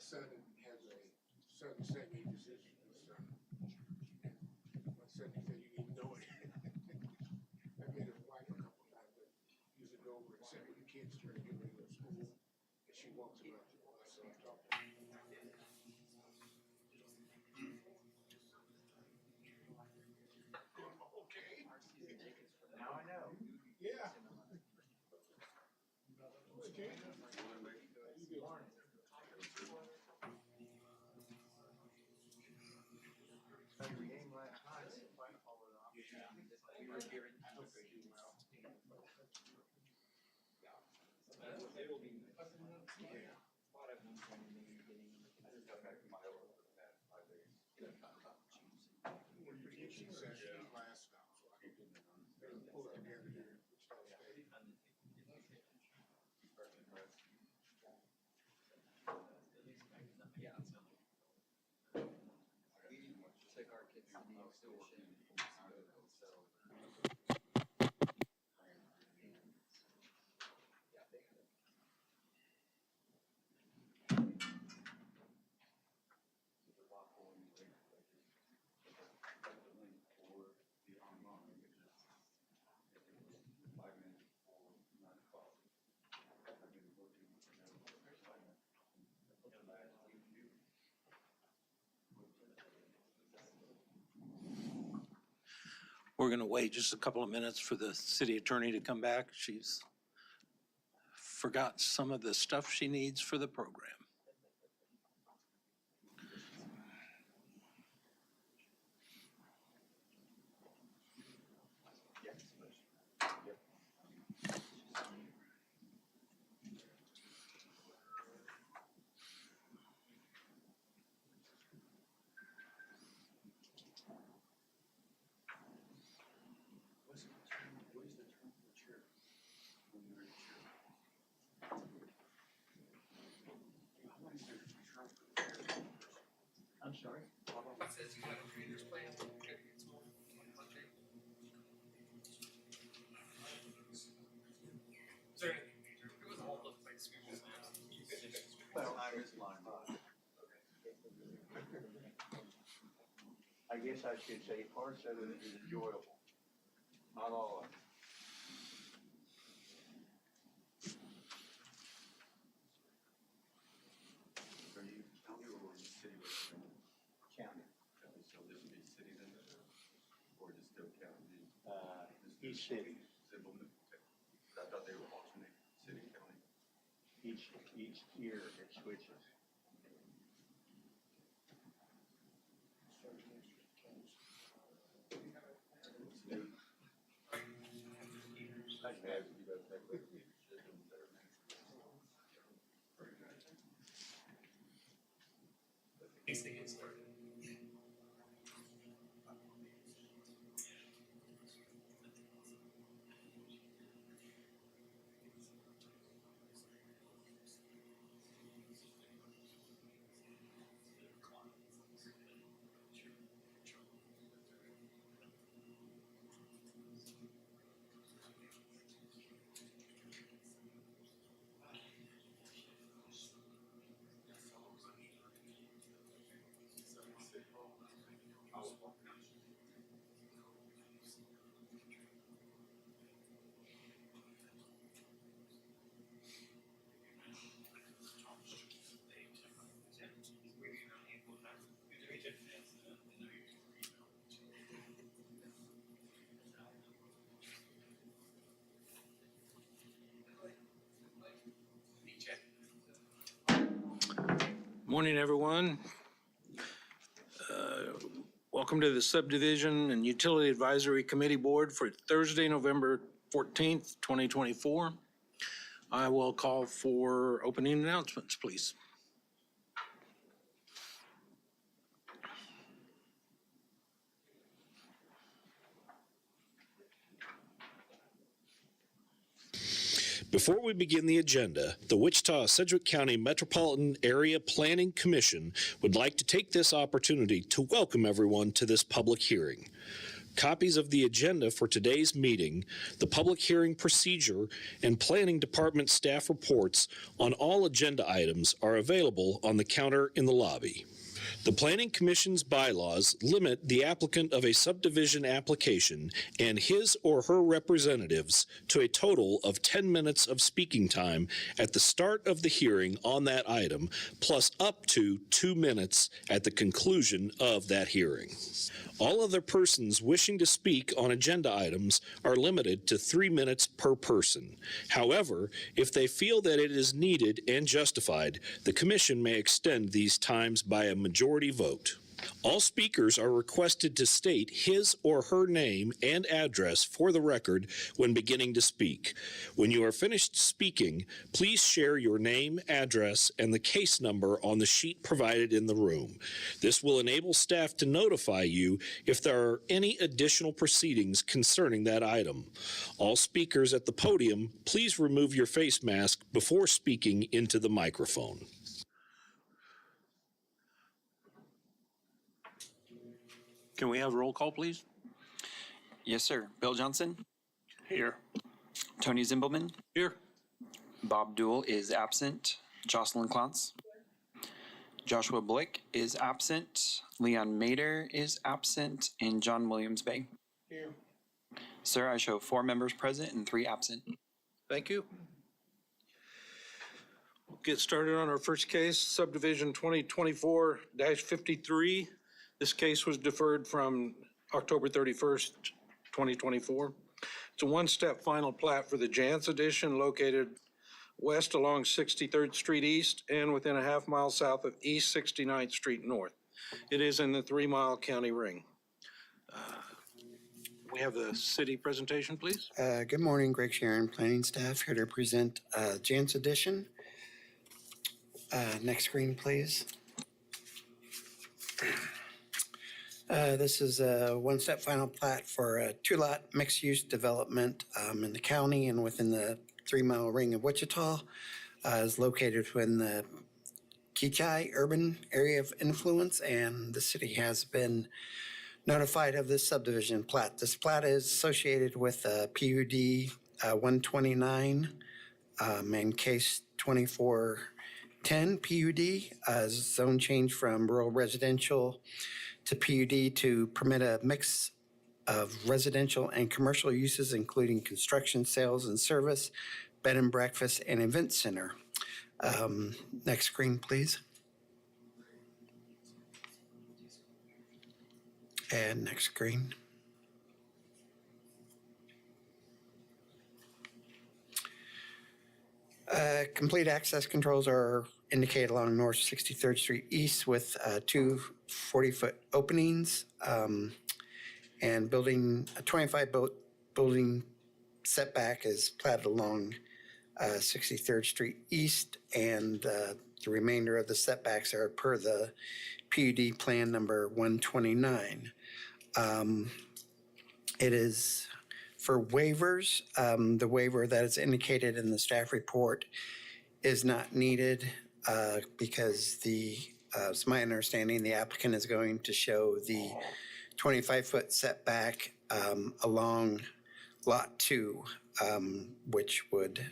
son has a son sent me decision. My son said you didn't know it. I made his wife a couple times, but use it over and send the kids to her to get ready to go to school. And she walks around the bus, so I talked to her. Okay. Now I know. Yeah. Okay. After the game last night, fight followed off. We were hearing. She said she last now, so I can pull it together here in Wichita-Sedgwick. Took our kids to the exhibition. We're going to wait just a couple of minutes for the city attorney to come back. She's forgot some of the stuff she needs for the program. I'm sorry? It says you have a trader's plan. Is there anything major? It was all over the place. Well, I was lying. I guess I should say parts of it is enjoyable, not all of it. Are you county or city? County. So this would be city then, or just still county? Each city, I thought they were alternate city, county. each year it switches. These things started. Morning, everyone. Welcome to the Subdivision and Utility Advisory Committee Board for Thursday, November 14th, 2024. I will call for opening announcements, please. Before we begin the agenda, the Wichita-Sedgwick County Metropolitan Area Planning Commission would like to take this opportunity to welcome everyone to this public hearing. Copies of the agenda for today's meeting, the public hearing procedure, and planning department staff reports on all agenda items are available on the counter in the lobby. The Planning Commission's bylaws limit the applicant of a subdivision application and his or her representatives to a total of 10 minutes of speaking time at the start of the hearing on that item, plus up to 2 minutes at the conclusion of that hearing. All other persons wishing to speak on agenda items are limited to 3 minutes per person. However, if they feel that it is needed and justified, the commission may extend these times by a majority vote. All speakers are requested to state his or her name and address for the record when beginning to speak. When you are finished speaking, please share your name, address, and the case number on the sheet provided in the room. This will enable staff to notify you if there are any additional proceedings concerning that item. All speakers at the podium, please remove your face mask before speaking into the microphone. Can we have roll call, please? Yes, sir. Bill Johnson, Here. Tony Zimbelman, Here. Bob Duell is absent, Jocelyn Clontz, Joshua Blick is absent, Leon Mader is absent, and John Williams Bay. Here. Sir, I show 4 members present and 3 absent. Thank you. We'll get started on our first case, Subdivision 2024-53. This case was deferred from October 31st, 2024. It's a one-step final plat for the Jantz addition located west along 63rd Street East and within a half-mile south of East 69th Street North. It is in the 3-mile county ring. We have the city presentation, please. Good morning, Greg Sharon, planning staff, here to present Jantz addition. Next screen, please. This is a one-step final plat for a 2-lot mixed-use development in the county and within the 3-mile ring of Wichita. Is located within the Keachai urban area of influence, and the city has been notified of this subdivision plat. This plat is associated with PUD 129 and case 2410 PUD, zone change from rural residential to PUD to permit a mix of residential and commercial uses, including construction, sales, and service, bed and breakfast, and event center. Next screen, please. And next screen. Complete access controls are indicated along North 63rd Street East with 2 40-foot openings, and building a 25-foot building setback is platted along 63rd Street East, and the remainder of the setbacks are per the PUD plan number 129. It is for waivers. The waiver that is indicated in the staff report is not needed because it's my understanding the applicant is going to show the 25-foot setback along Lot 2, which would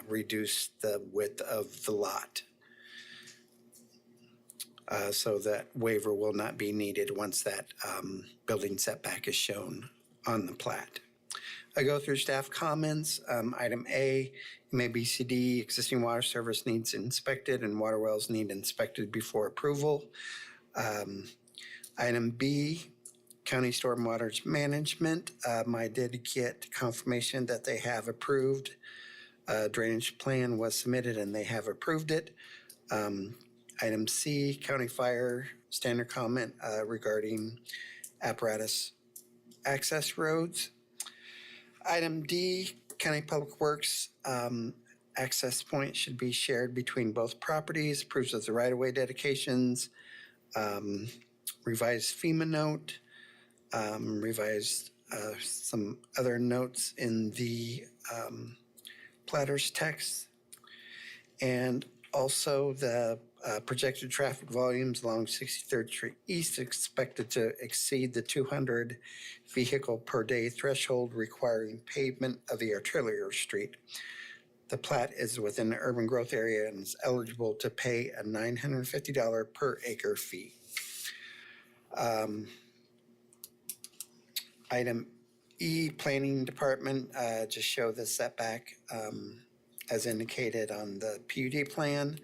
reduce the width of the lot. So that waiver will not be needed once that building setback is shown on the plat. I go through staff comments. Item A, MABCD, existing water service needs inspected and water wells need inspected before approval. Item B, county stormwater management. I did get confirmation that they have approved. Drainage plan was submitted and they have approved it. Item C, county fire standard comment regarding apparatus access roads. Item D, county public works access point should be shared between both properties, approves of the right-of-way dedications, revised FEMA note, revised some other notes in the platter's text, and also the Projected traffic volumes along 63rd Street East expected to exceed the 200 vehicle per day threshold requiring pavement of the arterial street. The plat is within the urban growth area and is eligible to pay a $950 per acre fee. Item E, Planning Department, just show the setback as indicated on the PUD plan.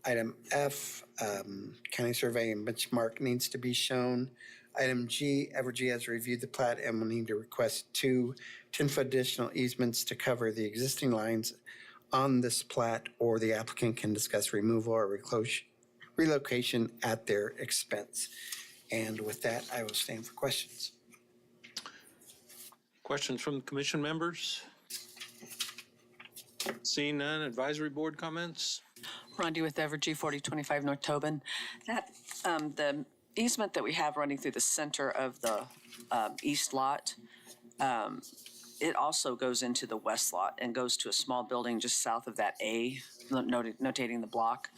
Item F, county survey and benchmark needs to be shown. Item G, Evergy has reviewed the plat and will need to request 2 10-foot additional easements to cover the existing lines on this plat, or the applicant can discuss removal or relocation at their expense. And with that, I will stand for questions. Questions from the commission members? Seeing none, advisory board comments? Rondi with Evergy, 4025 North Tobin. That, the easement that we have running through the center of the east lot, it also goes into the west lot and goes to a small building just south of that A, notating the block.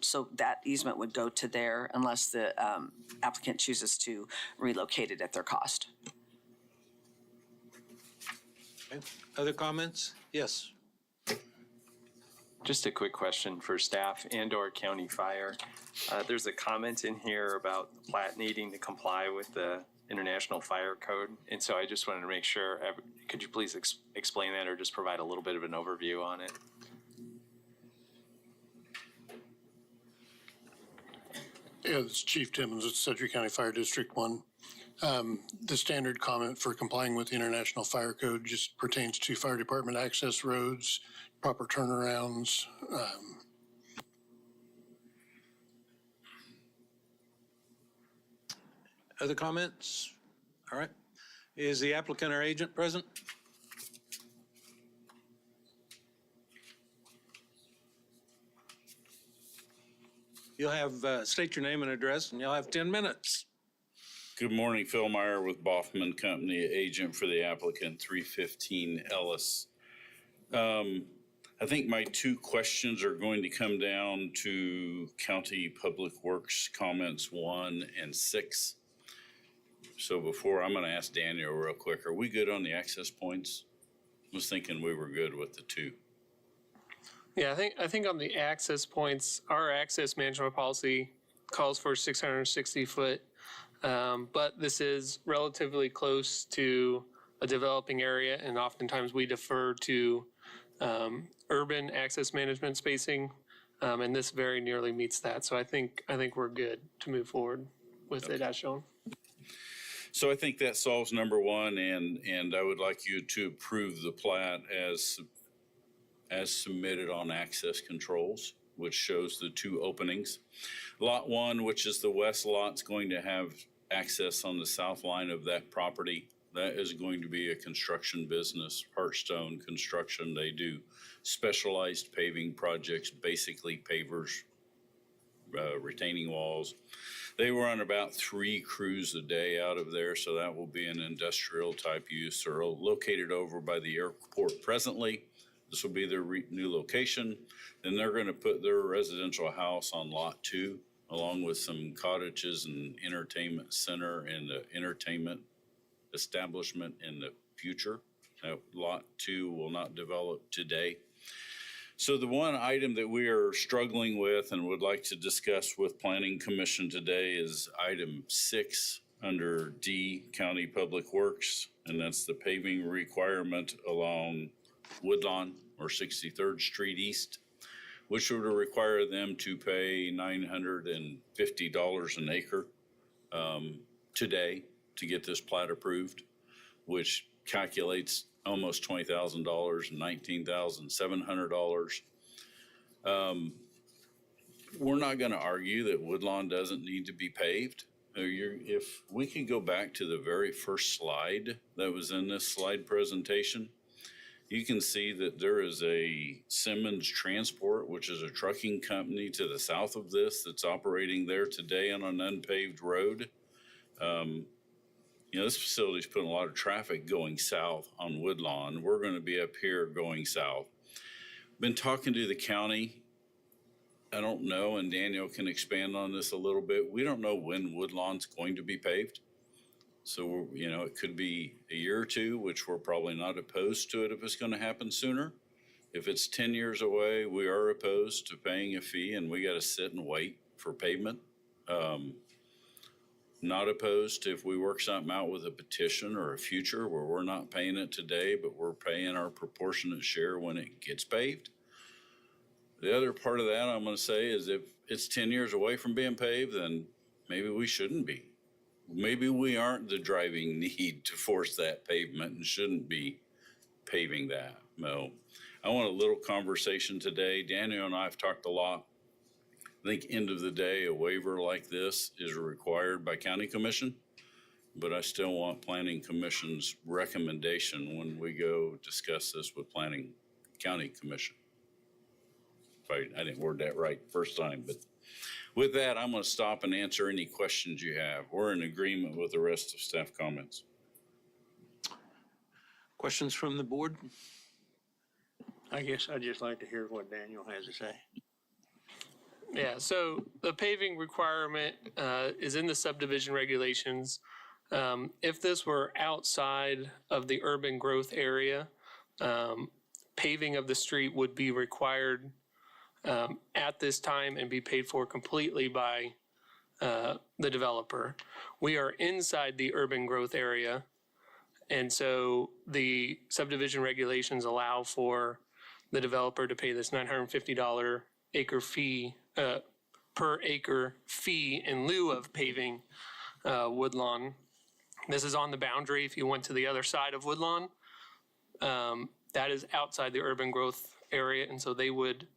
So that easement would go to there unless the applicant chooses to relocate it at their cost. Okay. Other comments? Yes. Just a quick question for staff and/or county fire. There's a comment in here about the plat needing to comply with the International Fire Code. And so I just wanted to make sure, could you please explain that or just provide a little bit of an overview on it? Yeah, this is Chief Timmons at Sedgwick County Fire District 1. The standard comment for complying with the International Fire Code just pertains to fire department access roads, proper turnarounds. Other comments? All right. Is the applicant or agent present? You'll have, state your name and address, and you'll have 10 minutes. Good morning, Phil Meyer with Boffman Company, agent for the applicant, 315 Ellis. I think my 2 questions are going to come down to County Public Works comments 1 and 6. So before, I'm going to ask Daniel real quick, are we good on the access points? I was thinking we were good with the 2. Yeah, I think on the access points, our access management policy calls for 660 foot. But this is relatively close to a developing area, and oftentimes we defer to urban access management spacing, and this very nearly meets that. So I think we're good to move forward with it as shown. So I think that solves number 1, and I would like you to approve the plat as submitted on access controls, which shows the 2 openings. Lot 1, which is the west lot, is going to have access on the south line of that property. That is going to be a construction business, Hearthstone Construction. They do specialized paving projects, basically pavers, retaining walls. They run about 3 crews a day out of there, so that will be an industrial type use. They're located over by the airport presently. This will be their new location. Then they're going to put their residential house on lot 2, along with some cottages and entertainment center and the entertainment establishment in the future. Lot 2 will not develop today. So the one item that we are struggling with and would like to discuss with Planning Commission today is item 6 under D, County Public Works, and that's the paving requirement along Woodlawn or 63rd Street East, which would require them to pay $950 an acre today to get this plat approved, which calculates almost $20,000 and $19,700. We're not going to argue that Woodlawn doesn't need to be paved. If we could go back to the very first slide that was in this slide presentation, you can see that there is a Simmons Transport, which is a trucking company to the south of this that's operating there today on an unpaved road. This facility is putting a lot of traffic going south on Woodlawn. We're going to be up here going south. Been talking to the county I don't know, and Daniel can expand on this a little bit. We don't know when Woodlawn's going to be paved. So, you know, it could be a year or two, which we're probably not opposed to it if it's going to happen sooner. If it's 10 years away, we are opposed to paying a fee and we got to sit and wait for pavement. Not opposed to if we work something out with a petition or a future where we're not paying it today, but we're paying our proportionate share when it gets paved. The other part of that I'm going to say is if it's 10 years away from being paved, then maybe we shouldn't be. Maybe we aren't the driving need to force that pavement and shouldn't be paving that. No, I want a little conversation today. Daniel and I have talked a lot. I think end of the day, a waiver like this is required by county commission, but I still want planning commission's recommendation when we go discuss this with planning county commission. I didn't word that right first time, but with that, I'm going to stop and answer any questions you have. We're in agreement with the rest of staff comments. Questions from the board? I guess I'd just like to hear what Daniel has to say. Yeah, so the paving requirement is in the subdivision regulations. If this were outside of the urban growth area, paving of the street would be required at this time and be paid for completely by the developer. We are inside the urban growth area, and so the subdivision regulations allow for the developer to pay this $950 acre fee, per acre fee in lieu of paving Woodlawn. This is on the boundary. If you went to the other side of Woodlawn, that is outside the urban growth area, and so they would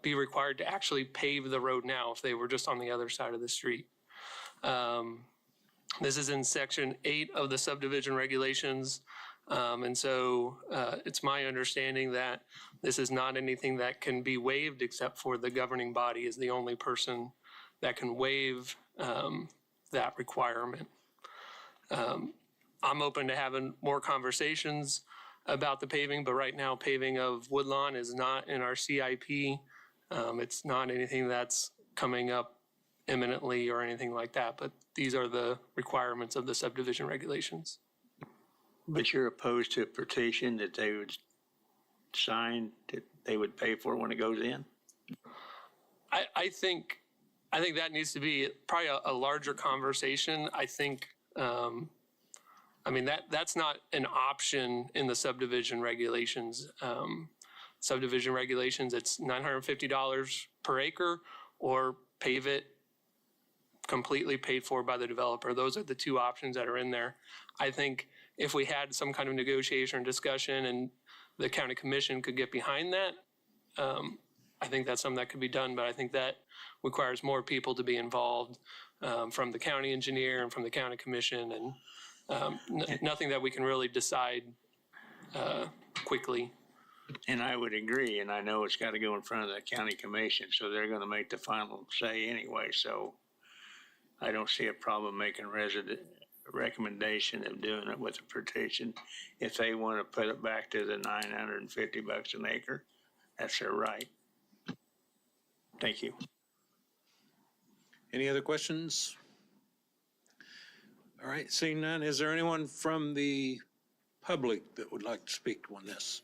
be required to actually pave the road now if they were just on the other side of the street. This is in section 8 of the subdivision regulations. And so it's my understanding that this is not anything that can be waived except for the governing body is the only person that can waive that requirement. I'm open to having more conversations about the paving, but right now paving of Woodlawn is not in our CIP. It's not anything that's coming up imminently or anything like that, but these are the requirements of the subdivision regulations. But you're opposed to a petition that they would sign, that they would pay for when it goes in? I think that needs to be probably a larger conversation. I think, that's not an option in the subdivision regulations. Subdivision regulations, it's $950 per acre or pave it completely paid for by the developer. Those are the two options that are in there. I think if we had some kind of negotiation or discussion and the county commission could get behind that, I think that's something that could be done, but I think that requires more people to be involved from the county engineer and from the county commission, and nothing that we can really decide quickly. And I would agree, and I know it's got to go in front of the county commission, so they're going to make the final say anyway, so I don't see a problem making recommendation of doing it with a petition. If they want to put it back to the $950 an acre, that's their right. Thank you. Any other questions? All right, seeing none, is there anyone from the public that would like to speak on this?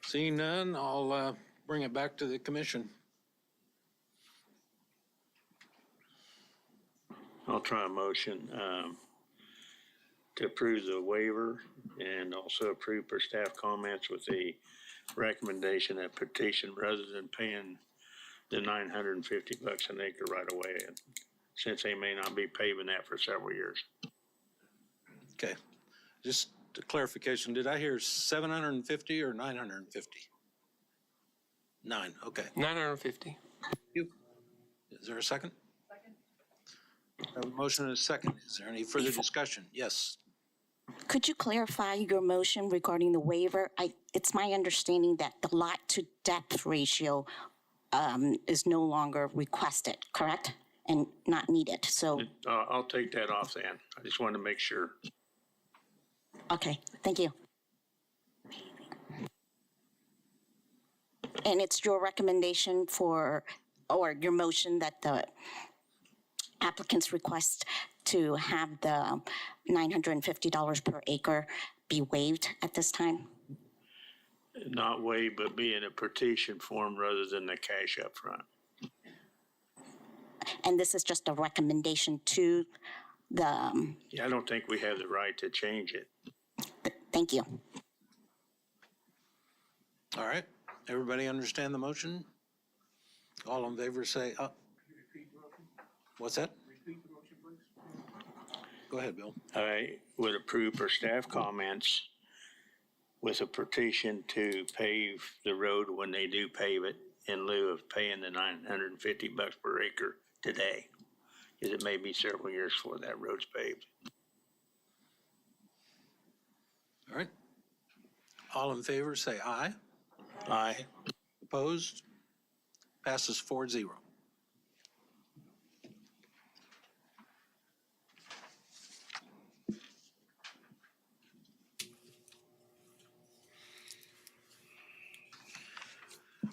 Seeing none, I'll bring it back to the commission. I'll try a motion to approve the waiver and also approve per staff comments with the recommendation that petition rather than paying the $950 an acre right away, since they may not be paving that for several years. Okay, just a clarification, did I hear 750 or 950? 9, okay. 950. Is there a second? A motion and a second. Is there any further discussion? Yes. Could you clarify your motion regarding the waiver? It's my understanding that the lot to depth ratio is no longer requested, correct? And not needed, so, I'll take that off then. I just wanted to make sure. okay, thank you. And it's your recommendation or your motion that the applicant's request to have the $950 per acre be waived at this time? Not waive, but be in a petition form rather than the cash up front. And this is just a recommendation to the, Yeah, I don't think we have the right to change it. thank you. All right, everybody understand the motion? All in favor say, what's that? Go ahead, Bill. I would approve per staff comments with a petition to pave the road when they do pave it in lieu of paying the $950 per acre today. Because it may be several years before that road's paved. All right. All in favor say aye. Aye. Opposed? Passes 4-0.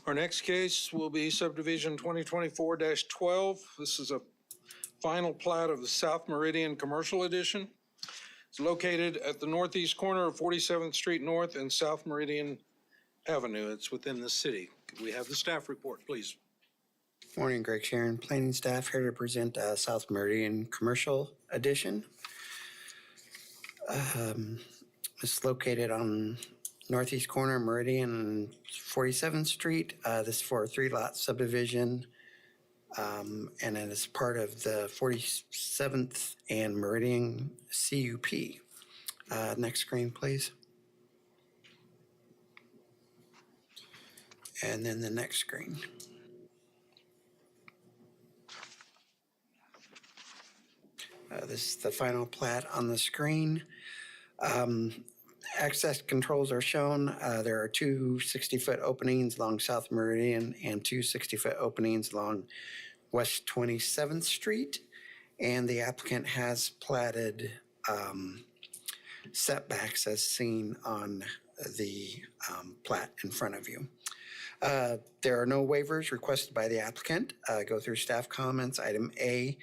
Our next case will be subdivision 2024-12. This is a final plat of the South Meridian Commercial Edition. It's located at the northeast corner of 47th Street North and South Meridian Avenue. It's within the city. Could we have the staff report, please? Morning, Greg Sharon, planning staff here to present South Meridian Commercial Edition. It's located on northeast corner, Meridian and 47th Street. This is for a 3-lot subdivision. And it is part of the 47th and Meridian CUP. Next screen, please. And then the next screen. This is the final plat on the screen. Access controls are shown. There are two 60-foot openings along South Meridian and two 60-foot openings along West 27th Street. And the applicant has platted setbacks as seen on the plat in front of you. There are no waivers requested by the applicant. Go through staff comments. Item A,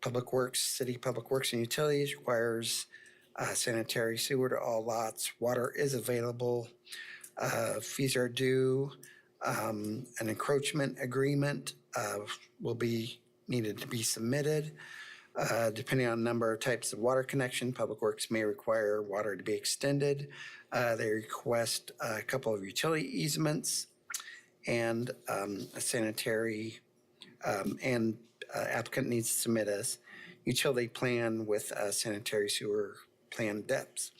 Public Works, City Public Works and Utilities requires sanitary sewer to all lots. Water is available. Fees are due. An encroachment agreement will be needed to be submitted. Depending on number of types of water connection, Public Works may require water to be extended. They request a couple of utility easements and a sanitary applicant needs to submit a utility plan with sanitary sewer plan depths.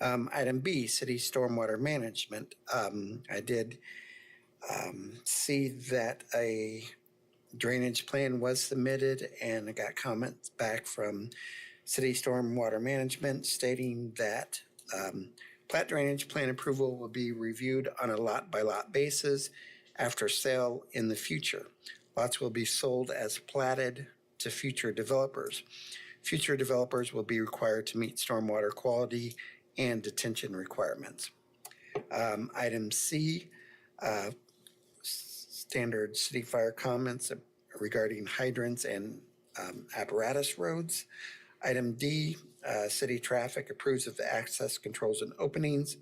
Item B, city stormwater management. I did see that a drainage plan was submitted and I got comments back from city stormwater management stating that plat drainage plan approval will be reviewed on a lot-by-lot basis after sale in the future. Lots will be sold as platted to future developers. Future developers will be required to meet stormwater quality and detention requirements. Item C, standard city fire comments regarding hydrants and apparatus roads. Item D, city traffic approves of the access controls and openings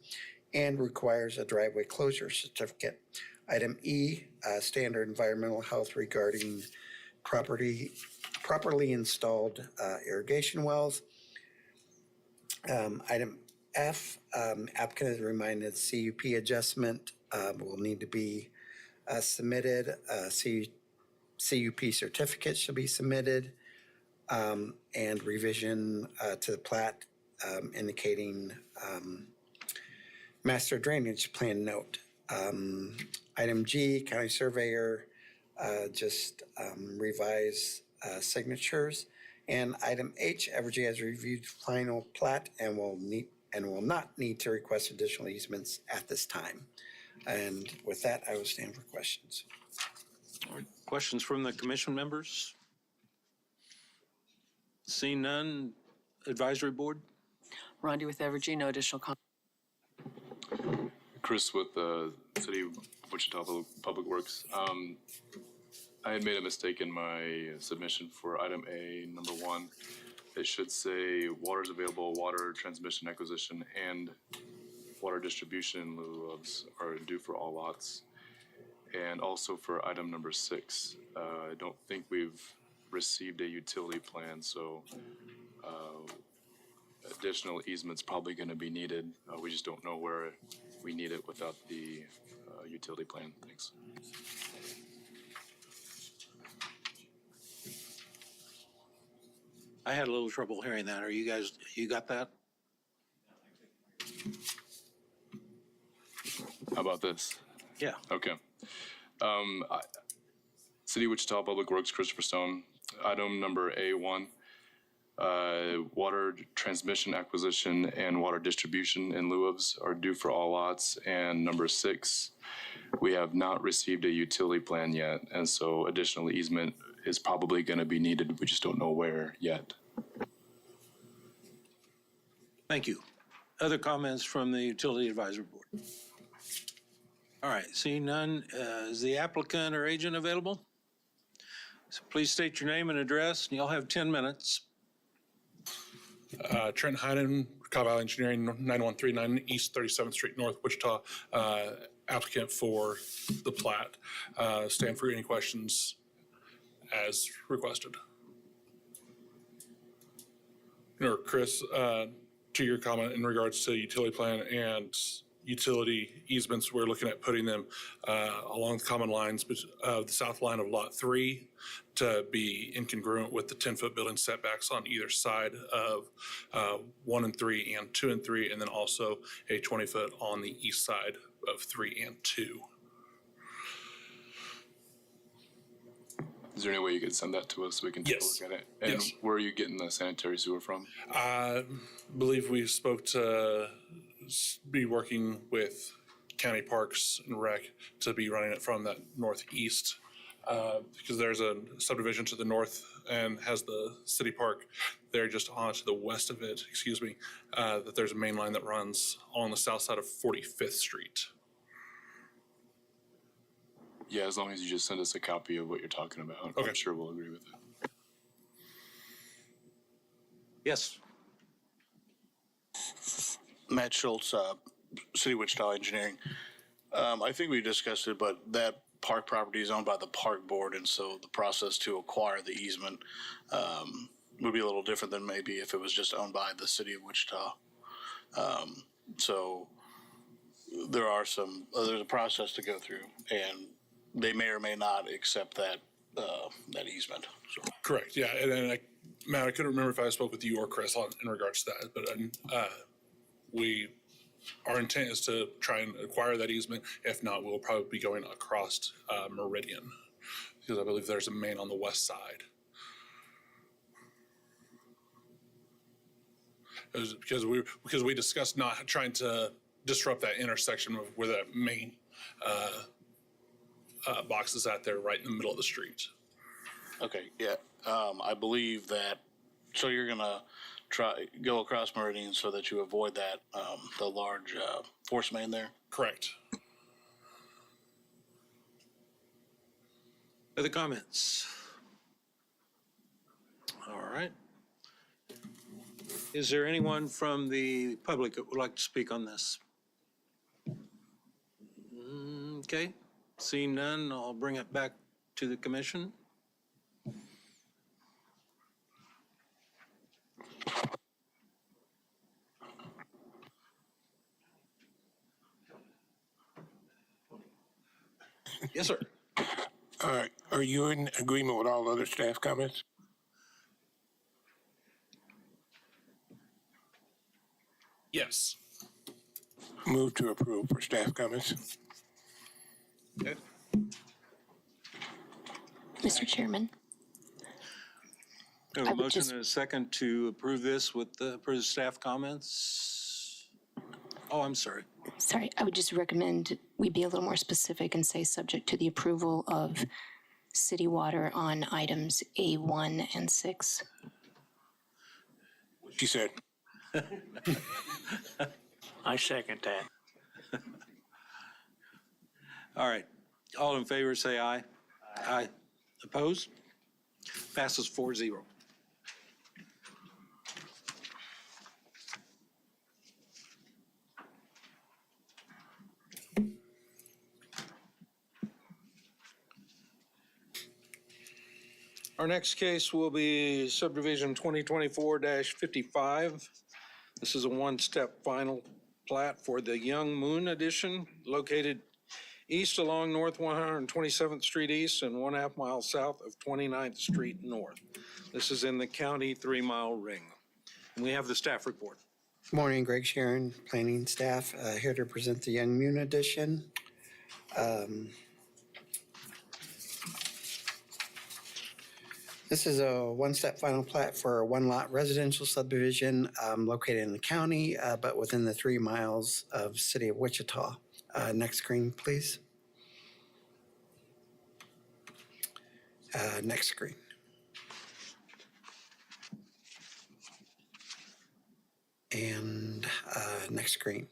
and requires a driveway closure certificate. Item E, standard environmental health regarding properly installed irrigation wells. Item F, applicant is reminded CUP adjustment will need to be submitted. CUP certificate should be submitted and revision to the plat indicating master drainage plan note. Item G, county surveyor just revise signatures. And item H, Evergy has reviewed final plat and will not need to request additional easements at this time. And with that, I will stand for questions. All right, questions from the commission members? Seeing none, advisory board? Rondi with Evergy, no additional comment. Chris with the City Wichita Public Works. I had made a mistake in my submission for item A, number 1. It should say water is available, water transmission acquisition, and water distribution in lieu of are due for all lots. And also for item number 6, I don't think we've received a utility plan, so additional easement's probably going to be needed. We just don't know where we need it without the utility plan. Thanks. I had a little trouble hearing that. Are you guys, you got that? How about this? Yeah. Okay. City of Wichita Public Works, Christopher Stone. Item number A1, water transmission acquisition and water distribution in lieu ofs are due for all lots. And number 6, we have not received a utility plan yet. And so additional easement is probably going to be needed. We just don't know where yet. Thank you. Other comments from the Utility Advisory Board? All right, seeing none, is the applicant or agent available? So please state your name and address, and you'll have 10 minutes. Trent Hyden, Cobb Valley Engineering, 9139 East 37th Street North, Wichita, applicant for the plat. Stand for any questions as requested. Or Chris, to your comment in regards to utility plan and utility easements, we're looking at putting them along the common lines of the south line of Lot 3 to be incongruent with the 10-foot building setbacks on either side of 1 and 3 and 2 and 3, and then also a 20-foot on the east side of 3 and 2. Is there any way you could send that to us so we can take Yes. a look at it? And Yes. where are you getting the sanitary sewer from? I believe we spoke to be working with County Parks and Rec to be running it from that northeast because there's a subdivision to the north and has the city park there just on to the west of it, that there's a main line that runs on the south side of 45th Street. Yeah, as long as you just send us a copy of what you're talking about, Okay. I'm sure we'll agree with it. Yes. Matt Schultz, City of Wichita Engineering. I think we discussed it, but that park property is owned by the park board, and so the process to acquire the easement would be a little different than maybe if it was just owned by the City of Wichita. So there's a process to go through, and they may or may not accept that easement. So. Correct, yeah, and then Matt, I couldn't remember if I spoke with you or Chris in regards to that, but our intent is to try and acquire that easement. If not, we'll probably be going across Meridian because I believe there's a main on the west side. It was because we discussed not trying to disrupt that intersection of where that main box is at there, right in the middle of the street. Okay, yeah, I believe that. So you're gonna go across Meridian so that you avoid that the large force main there. Correct. Other comments? All right. Is there anyone from the public that would like to speak on this? Okay, seeing none, I'll bring it back to the commission. Yes, sir. Are you in agreement with all other staff comments? Yes. Move to approve for staff comments. Okay. Mr. Chairman. We have I a would motion just- and a second to approve this with the approved staff comments. Oh, I'm sorry. Sorry, I would just recommend we be a little more specific and say subject to the approval of city water on items A1 and 6. She said. I second that. All right. All in favor, say aye. Aye. Opposed? Passes 4-0. Our next case will be subdivision 2024-55. This is a one-step final plat for the Young Moon Edition, located east along North 127th Street East and 1/2 mile south of 29th Street North. This is in the county 3-mile ring. And we have the staff report. Morning, Greg Sharon, planning staff, here to present the Young Moon Edition. This is a one-step final plat for a one-lot residential subdivision located in the county, but within the 3 miles of city of Wichita. Next screen, please. Next screen. And next screen.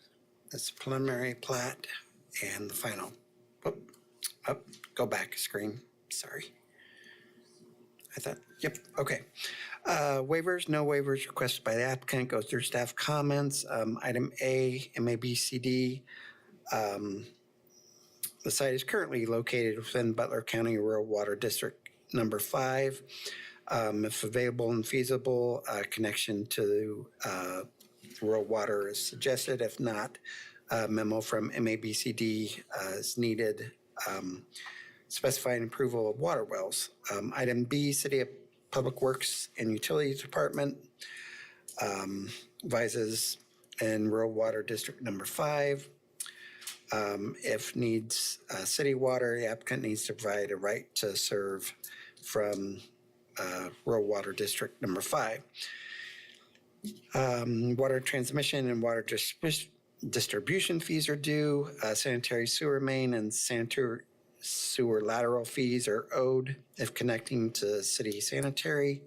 That's preliminary plat and the final. Go back a screen, sorry. I thought, yep, okay. Waivers, no waivers requested by the applicant, goes through staff comments. Item A, MABCD. The site is currently located within Butler County Rural Water District number 5. If available and feasible, connection to rural water is suggested. If not, memo from MABCD is needed. Specifying approval of water wells. Item B, City of Public Works and Utilities Department advises in Rural Water District number 5. If needs city water, the applicant needs to provide a right to serve from Rural Water District number 5. Water transmission and water distribution fees are due. Sanitary sewer main and sanitary sewer lateral fees are owed if connecting to city sanitary.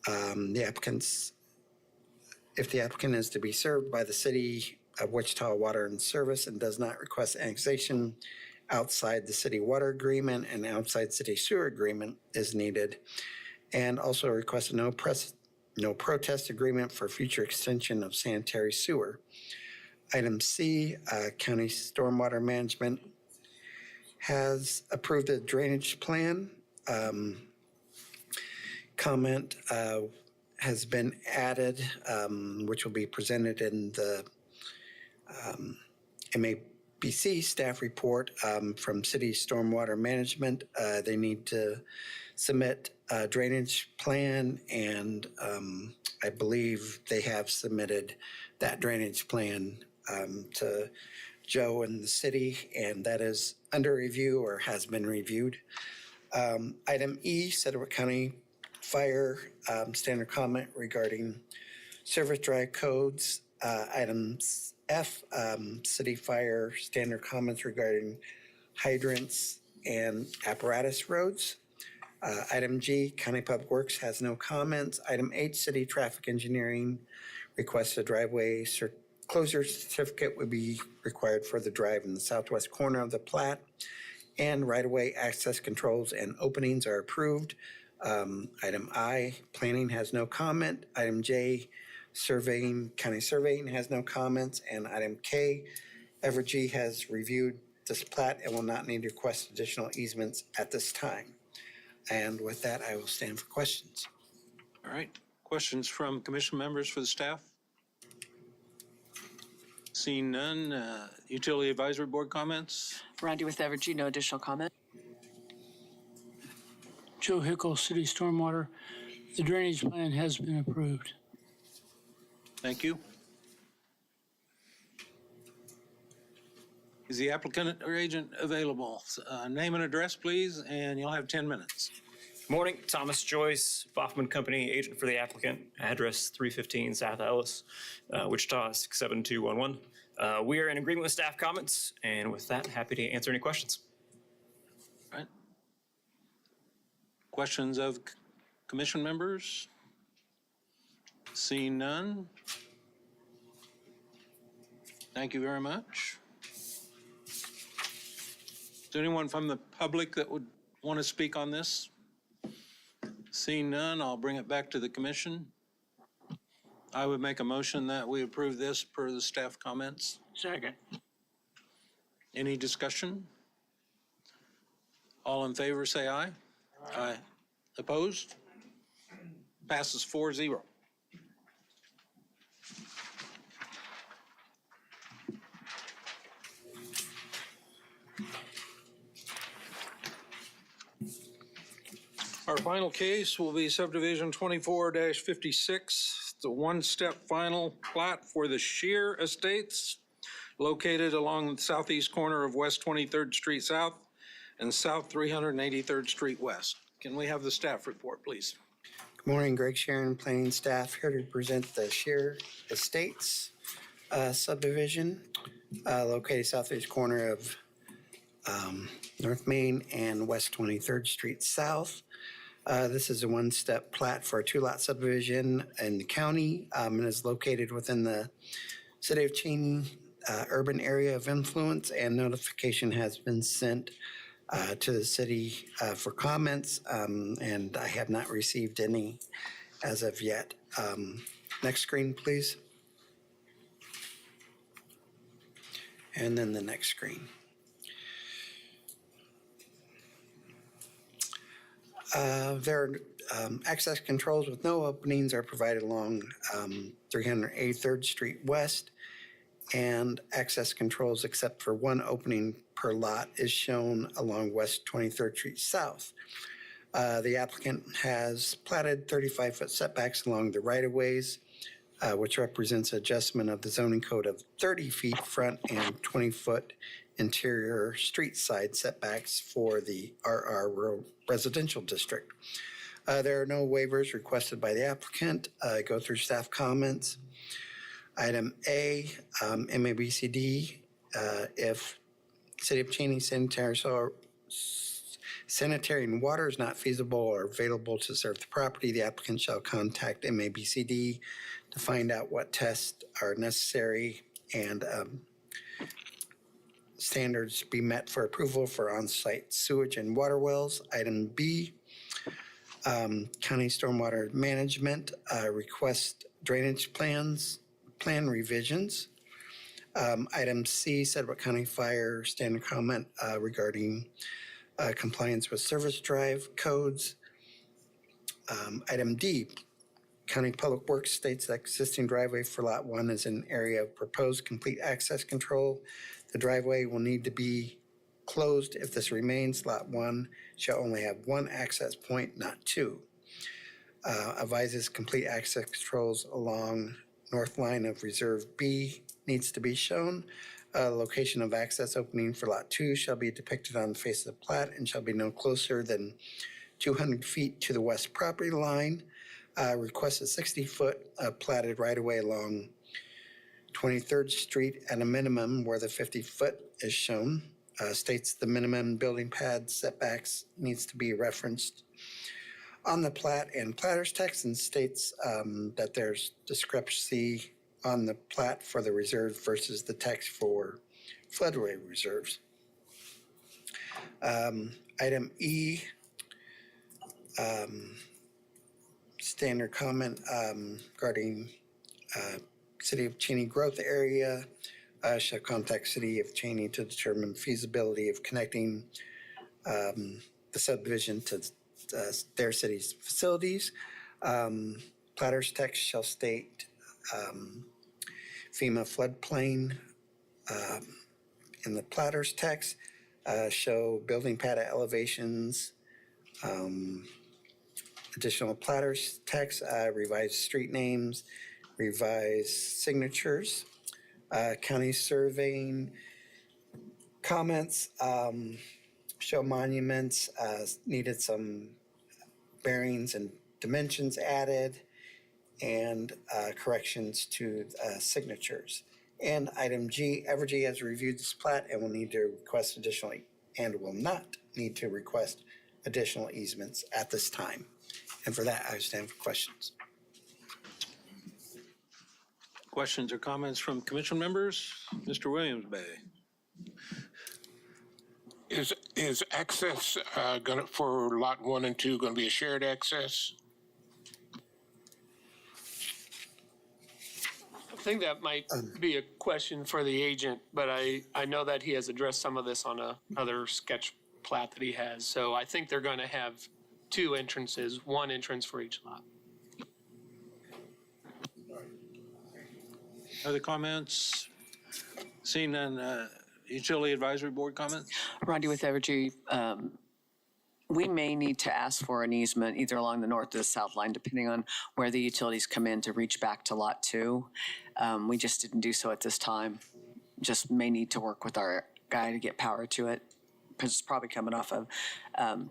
If the applicant is to be served by the city of Wichita Water and Service and does not request annexation outside the city water agreement and outside city sewer agreement is needed. And also request a no protest agreement for future extension of sanitary sewer. Item C, County Stormwater Management has approved a drainage plan. Comment has been added, which will be presented in the MABC staff report from City Stormwater Management. They need to submit a drainage plan, and I believe they have submitted that drainage plan to Joe and the city, and that is under review or has been reviewed. Item E, Sedgwick County Fire standard comment regarding service drive codes. Items F, City Fire standard comments regarding hydrants and apparatus roads. Item G, County Public Works has no comments. Item H, City Traffic Engineering requests a driveway closure certificate would be required for the drive in the southwest corner of the plat, and right-of-way access controls and openings are approved. Item I, Planning has no comment. Item J, County Surveying has no comments. And item K, Evergy has reviewed this plat and will not need to request additional easements at this time. And with that, I will stand for questions. All right. Questions from commission members for the staff? Seeing none, Utility Advisory Board comments? Randy with Evergy, no additional comment. Joe Hickle, City Stormwater. The drainage plan has been approved. Thank you. Is the applicant or agent available? Name and address, please, and you'll have 10 minutes. Morning, Thomas Joyce, Baughman Company, agent for the applicant, address 315 South Ellis, Wichita 67211. We are in agreement with staff comments, and with that, happy to answer any questions. All right. Questions of commission members? Seeing none. Thank you very much. there anyone from the public that would want to speak on this? Seeing none, I'll bring it back to the commission. I would make a motion that we approve this per the staff comments. Second. Any discussion? All in favor, say aye. Aye. Opposed? Passes 4-0. Our final case will be subdivision 24-56, the one-step final plat for the Shear Estates located along the southeast corner of West 23rd Street South and South 383rd Street West. Can we have the staff report, please? Good morning, Greg Sharon, planning staff, here to present the Shear Estates subdivision located southeast corner of North Main and West 23rd Street South. This is a one-step plat for a two-lot subdivision in the county and is located within the City of Cheney urban area of influence, and notification has been sent to the city for comments, and I have not received any as of yet. Next screen, please. And then the next screen. There are access controls with no openings are provided along 383rd Street West, and access controls except for one opening per lot is shown along West 23rd Street South. The applicant has platted 35-foot setbacks along the right-of-ways, which represents adjustment of the zoning code of 30 feet front and 20-foot interior street side setbacks for the RR residential district. There are no waivers requested by the applicant. Go through staff comments. Item A, MABCD, if City of Cheney sanitary and water is not feasible or available to serve the property, the applicant shall contact MABCD to find out what tests are necessary and standards be met for approval for on-site sewage and water wells. Item B, County Stormwater Management request drainage plan revisions. Item C, Sedgwick County Fire standard comment regarding compliance with service drive codes. Item D, County Public Works states that existing driveway for Lot 1 is an area of proposed complete access control. The driveway will need to be closed if this remains. Lot 1 shall only have one access point, not two. Advises complete access controls along north line of Reserve B needs to be shown. Location of access opening for Lot 2 shall be depicted on the face of the plat and shall be no closer than 200 feet to the west property line. Request a 60-foot platted right-of-way along 23rd Street at a minimum where the 50-foot is shown. States the minimum building pad setbacks needs to be referenced on the plat and platter's text, and states that there's discrepancy on the plat for the reserve versus the text for floodway reserves. Item E, standard comment regarding City of Cheney growth area, shall contact City of Cheney to determine feasibility of connecting the subdivision to their city's facilities. Platter's text shall state FEMA floodplain in the platter's text, show building pad elevations, additional platter's text, revised street names, revised signatures, county surveying comments, show monuments, needed some bearings and dimensions added, and corrections to signatures. And item G, Evergy has reviewed this plat and will need to request additional, and will not need to request additional easements at this time. And for that, I stand for questions. Questions or comments from commission members? Mr. Williams Bay. Is access gonna, for lot 1 and 2, gonna be a shared access? I think that might be a question for the agent, but I know that he has addressed some of this on another sketch plat that he has. So I think they're going to have two entrances, one entrance for each lot. Other comments? Seeing none, Utility Advisory Board comments? Roddy with Evergy, we may need to ask for an easement either along the north or the south line, depending on where the utilities come in to reach back to Lot 2. We just didn't do so at this time. Just may need to work with our guy to get power to it, because it's probably coming off of,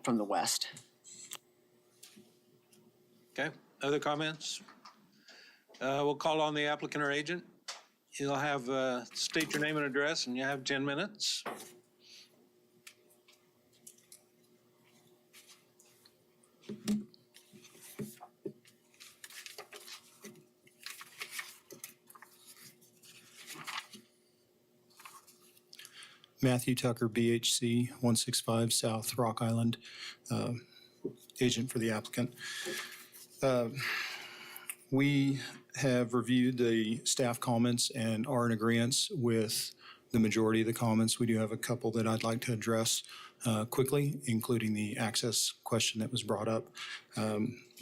from the west. Okay, other comments? We'll call on the applicant or agent. You'll have, state your name and address, and you have 10 minutes. Matthew Tucker, BHC, 165 South Rock Island, agent for the applicant. We have reviewed the staff comments and are in agreement with the majority of the comments. We do have a couple that I'd like to address quickly, including the access question that was brought up.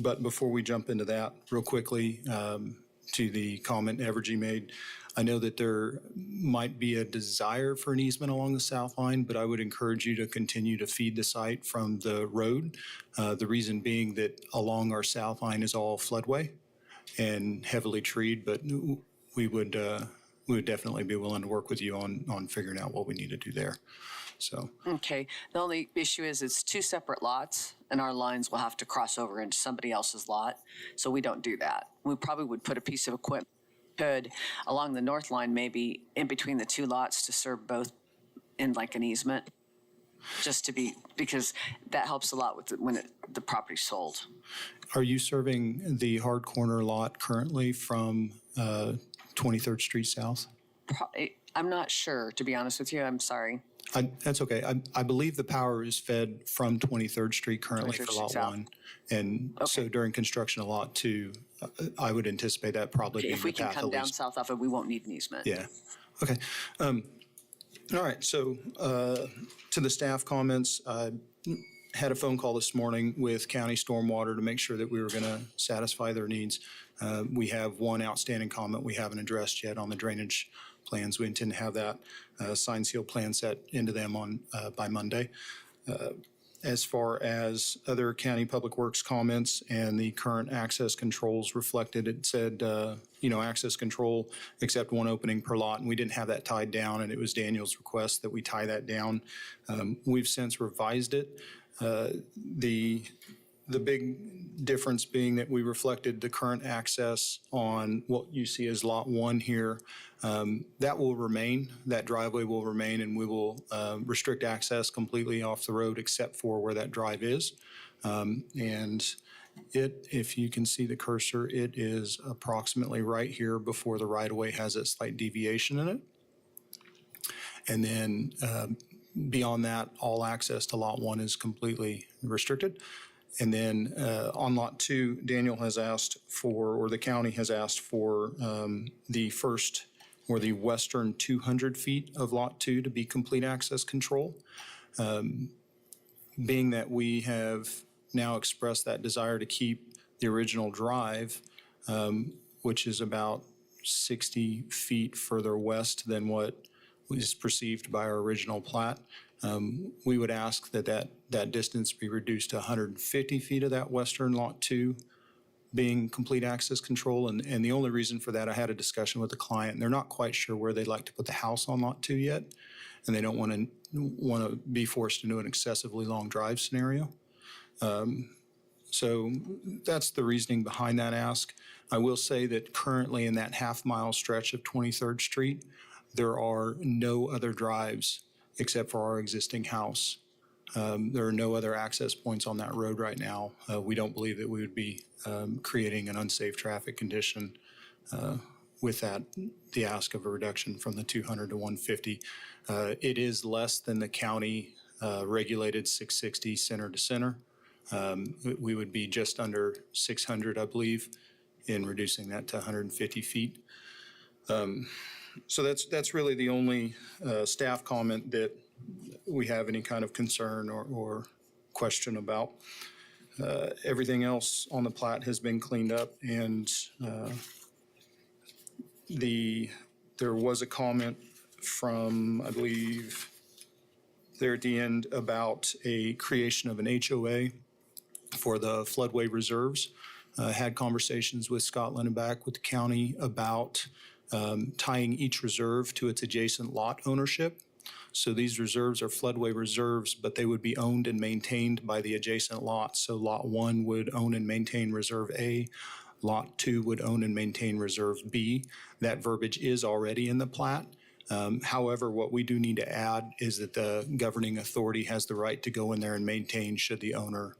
But before we jump into that, real quickly, to the comment Evergy made, I know that there might be a desire for an easement along the south line, but I would encourage you to continue to feed the site from the road. The reason being that along our south line is all floodway and heavily treed, but we would definitely be willing to work with you on figuring out what we need to do there. So. Okay, the only issue is it's two separate lots, and our lines will have to cross over into somebody else's lot, so we don't do that. We probably would put a piece of equipment could along the north line, maybe in between the two lots to serve both in like an easement, just to be, because that helps a lot with the property's sold. Are you serving the hard corner lot currently from 23rd Street South? I'm not sure, to be honest with you. I'm sorry. That's okay. I believe the power is fed from 23rd Street currently 23rd for lot Street 1. And Okay. so during construction of lot 2, I would anticipate that probably being If we the can path come of down least. south off it, we won't need an easement. Yeah. Okay. All right. So to the staff comments, I had a phone call this morning with County Stormwater to make sure that we were going to satisfy their needs. We have one outstanding comment we haven't addressed yet on the drainage plans. We intend to have that signed, sealed plan set into them on by Monday. As far as other county public works comments and the current access controls reflected, it said, access control except one opening per lot, and we didn't have that tied down, and it was Daniel's request that we tie that down. We've since revised it. The big difference being that we reflected the current access on what you see as lot 1 here. That will remain, that driveway will remain, and we will restrict access completely off the road except for where that drive is. And if you can see the cursor, it is approximately right here before the right-of-way has a slight deviation in it. And then beyond that, all access to lot 1 is completely restricted. And then on lot 2, Daniel has asked for, or the county has asked for the first or the western 200 feet of lot 2 to be complete access control. Being that we have now expressed that desire to keep the original drive, which is about 60 feet further west than what was perceived by our original plat, we would ask that distance be reduced to 150 feet of that western lot 2 being complete access control. And the only reason for that, I had a discussion with the client, and they're not quite sure where they'd like to put the house on lot 2 yet, and they don't want to be forced into an excessively long drive scenario. So that's the reasoning behind that ask. I will say that currently in that half-mile stretch of 23rd Street, there are no other drives except for our existing house. There are no other access points on that road right now. We don't believe that we would be creating an unsafe traffic condition with the ask of a reduction from the 200 to 150. It is less than the county regulated 660 center to center. We would be just under 600, I believe, in reducing that to 150 feet. So that's really the only staff comment that we have any kind of concern or question about. Everything else on the plat has been cleaned up, and there was a comment from, I believe, there at the end about a creation of an HOA for the floodway reserves. Had conversations with Scott Lindenbach with the county about tying each reserve to its adjacent lot ownership. So these reserves are floodway reserves, but they would be owned and maintained by the adjacent lots. So Lot 1 would own and maintain Reserve A. Lot 2 would own and maintain Reserve B. That verbiage is already in the plat. However, what we do need to add is that the governing authority has the right to go in there and maintain should the owner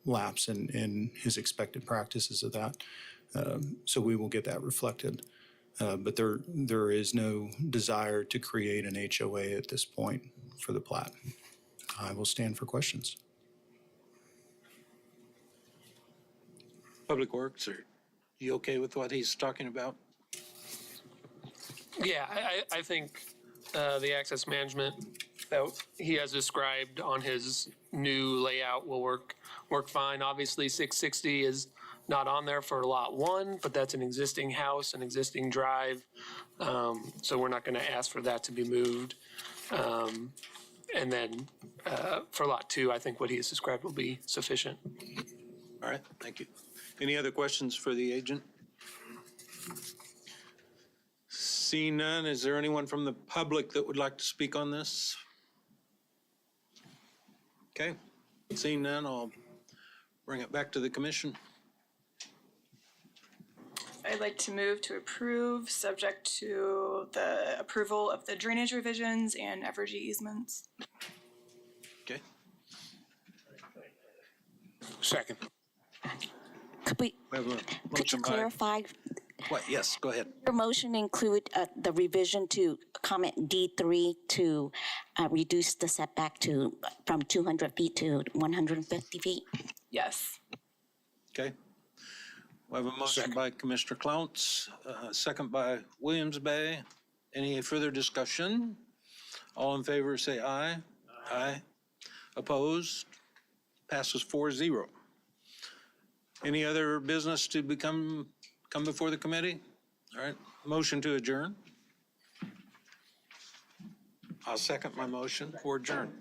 lapse in his expected practices of that. So we will get that reflected. But there is no desire to create an HOA at this point for the plat. I will stand for questions. Public Works, are you okay with what he's talking about? Yeah, I think the access management that he has described on his new layout will work fine. Obviously, 660 is not on there for Lot 1, but that's an existing house, an existing drive. So we're not going to ask for that to be moved. And then for Lot 2, I think what he has described will be sufficient. All right, thank you. Any other questions for the agent? Seeing none, is there anyone from the public that would like to speak on this? Okay, seeing none, I'll bring it back to the commission. I'd like to move to approve, subject to the approval of the drainage revisions and Evergy easements. Okay. Second. Could we have a could you motion by, clarify? what, yes, go ahead. Your motion include the revision to comment D3 to reduce the setback to from 200 feet to 150 feet? Yes. Okay. We have a motion by Commissioner Clounce, second by Williams Bay. Any further discussion? All in favor say aye. Aye. Opposed? Passes 4-0. Any other business to come before the committee? All right, motion to adjourn. I'll second my motion for adjourn.